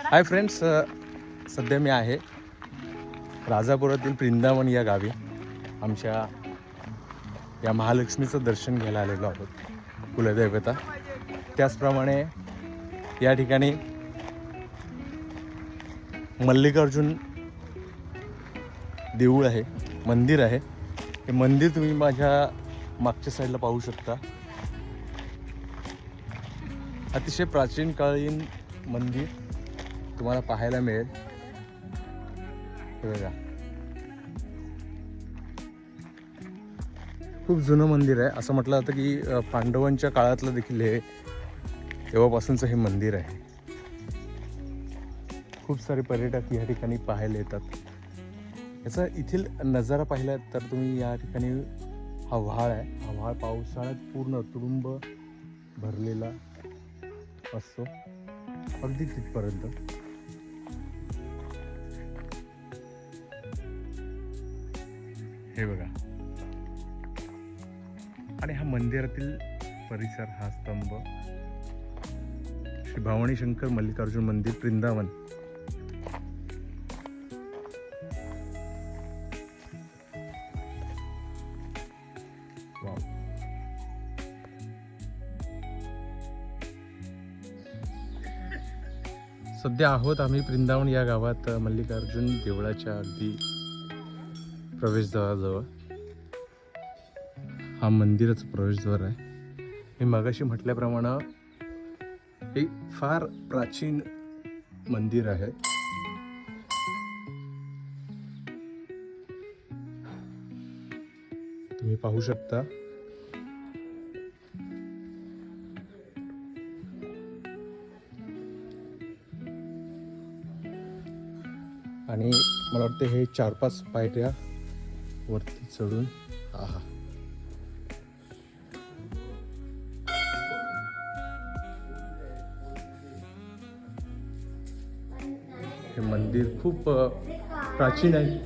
Hi friends, सध्या मी आहे राजापुरातील वृंदावन या गावी आमच्या या महालक्ष्मीचं दर्शन घ्यायला आलेलो आहोत, कुलदैवता. त्याचप्रमाणे या ठिकाणी मल्लिकार्जुन देऊळ आहे, मंदिर आहे. हे मंदिर तुम्ही माझ्या मागच्या साईडला पाहू शकता. अतिशय प्राचीन कालीन मंदिर तुम्हाला पाहायला मिळेल. हे बघा, खूप जुनं मंदिर आहे. असं म्हटलं जातं की पांडवांच्या काळातलं देखील हे तेव्हापासूनचं हे मंदिर आहे. खूप सारे पर्यटक या ठिकाणी पाहायला येतात. याचा येथील नजारा पाहिला तर तुम्ही या ठिकाणी हा व्हाळ आहे. हा व्हाळ पावसाळ्यात पूर्ण तुडुंब भरलेला असतो, अगदी तिथपर्यंत. हे बघा, आणि हा मंदिरातील परिसर, हा स्तंभ श्री भवानी शंकर मल्लिकार्जुन मंदिर वृंदावन. सध्या आहोत आम्ही वृंदावन या गावात, मल्लिकार्जुन देवळाच्या अगदी प्रवेशद्वाराजवळ. हा मंदिराचं प्रवेशद्वार आहे. मी मगाशी म्हटल्याप्रमाणे हे फार प्राचीन मंदिर आहे. तुम्ही पाहू शकता. आणि मला वाटतं हे 4-5 पायऱ्या वरती चढून हे मंदिर खूप प्राचीन आहे.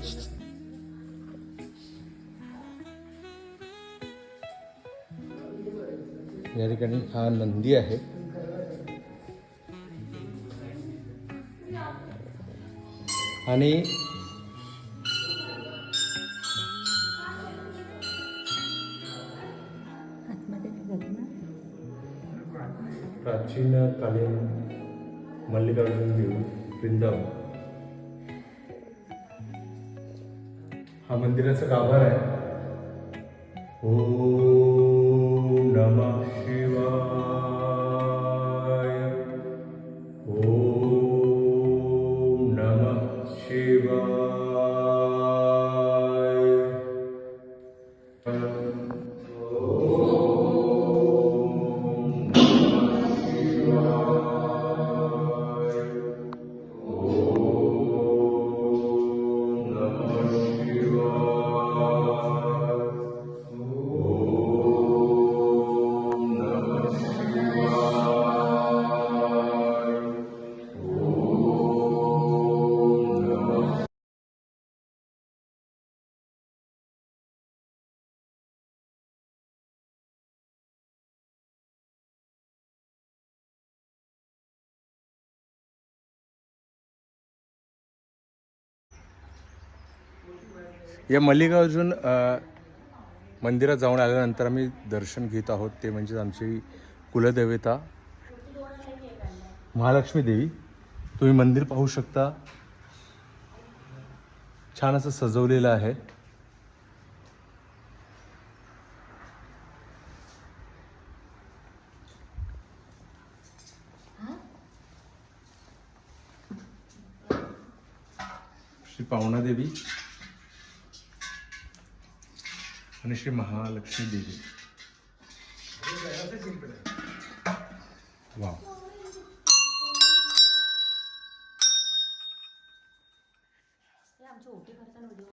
या ठिकाणी हा नंदी आहे. आणि प्राचीन कालीन मल्लिकार्जुन देऊळ वृंदावन हा मंदिराचा गाभारा आहे. ओम नमः शिवाय. ओम नमः शिवाय. या मल्लिकार्जुन मंदिरात जाऊन आल्यानंतर आम्ही दर्शन घेत आहोत, ते म्हणजे आमची कुलदेवता महालक्ष्मी देवी. तुम्ही मंदिर पाहू शकता, छान असं सजवलेलं आहे. श्री पावना देवी आणि श्री महालक्ष्मी देवी. वाव.